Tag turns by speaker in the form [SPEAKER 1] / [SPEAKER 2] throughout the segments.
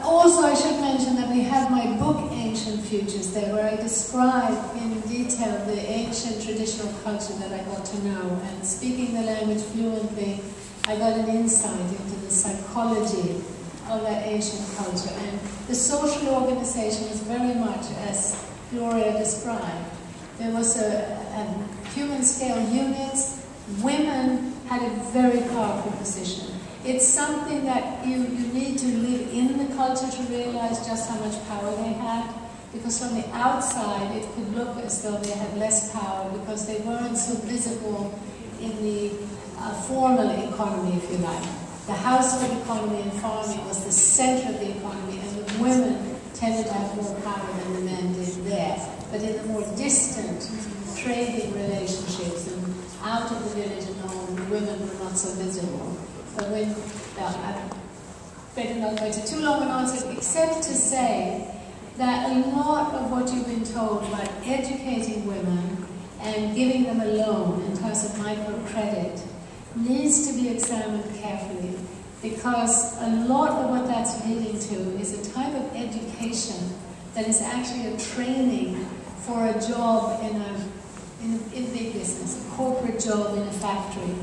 [SPEAKER 1] Also I should mention that we have my book, Ancient Futures, there, where I describe in detail the ancient traditional culture that I got to know. And speaking the language fluently, I got an insight into the psychology of that ancient culture. And the social organization was very much as Gloria described. There was a human scale units. Women had a very powerful position. It's something that you need to live in the culture to realize just how much power they had, because from the outside it could look as though they had less power because they weren't so visible in the formal economy, if you like. The household economy and farming was the center of the economy, and the women tended to have more power than the men did there. But in the more distant trading relationships and out of the village and home, the women were not so visible. But when, I better not go into too long an answer, except to say that a lot of what you've been told about educating women and giving them a loan in terms of microcredit needs to be examined carefully, because a lot of what that's leading to is a type of education that is actually a training for a job in big business, a corporate job in a factory.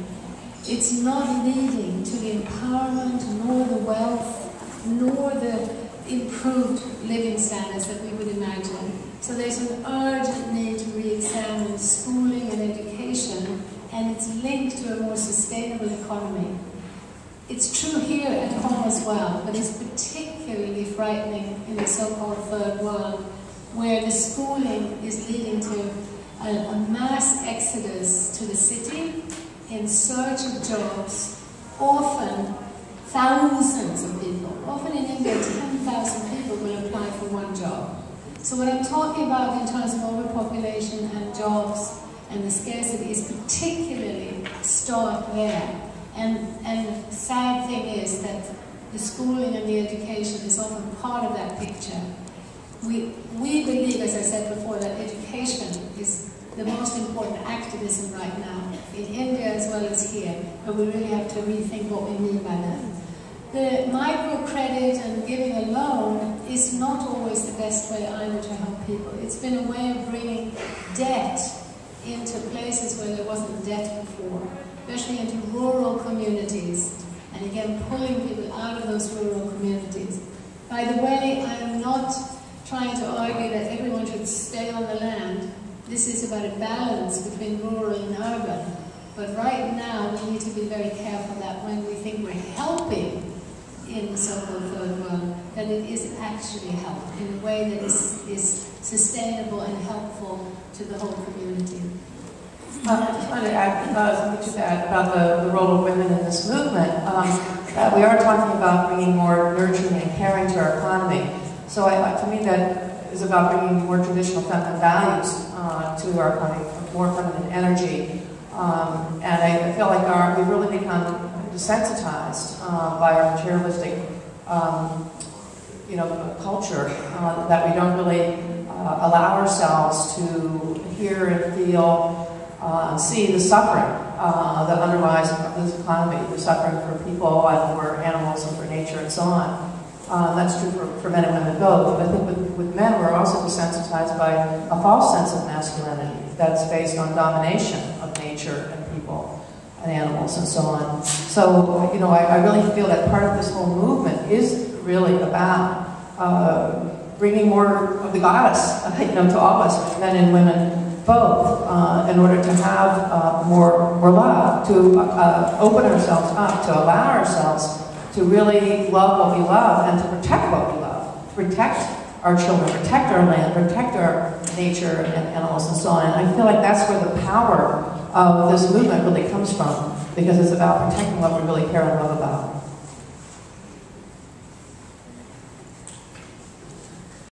[SPEAKER 1] It's not leading to the empowerment, nor the wealth, nor the improved living standards that we would imagine. So there's an urgent need to re-examine schooling and education, and it's linked to a more sustainable economy. It's true here at home as well, but it's particularly frightening in the so-called third world, where the schooling is leading to a mass exodus to the city in search of jobs, often thousands of people. Often in India, 10,000 people will apply for one job. So what I'm talking about in terms of overpopulation and jobs and the scarcity is particularly stark there. And the sad thing is that the schooling and the education is often part of that picture. We believe, as I said before, that education is the most important activism right now, in India as well as here, but we really have to rethink what we mean by that. The microcredit and giving a loan is not always the best way either to help people. It's been a way of bringing debt into places where there wasn't debt before, especially into rural communities, and again pulling people out of those rural communities. By the way, I am not trying to argue that everyone should stay on the land. This is about a balance between rural and urban. But right now, we need to be very careful that when we think we're helping in the so-called third world, that it is actually help in a way that is sustainable and helpful to the whole community.
[SPEAKER 2] I just wanted to add something to that about the role of women in this movement. We are talking about bringing more nurturing and caring to our economy. So to me, that is about bringing more traditional feminine values to our economy, more feminine energy. And I feel like we've really become desensitized by our materialistic, culture, that we don't really allow ourselves to hear and feel, see the suffering that underlies this economy, the suffering for people and for animals and for nature and so on. That's true for men and women both. But I think with men, we're also desensitized by a false sense of masculinity that's based on domination of nature and people and animals and so on. So, I really feel that part of this whole movement is really about bringing more of the goddess, to all of us, men and women both, in order to have more love, to open ourselves up, to allow ourselves to really love what we love and to protect what we love, protect our children, protect our land, protect our nature and animals and so on. And I feel like that's where the power of this movement really comes from, because it's about protecting what we really care and love about.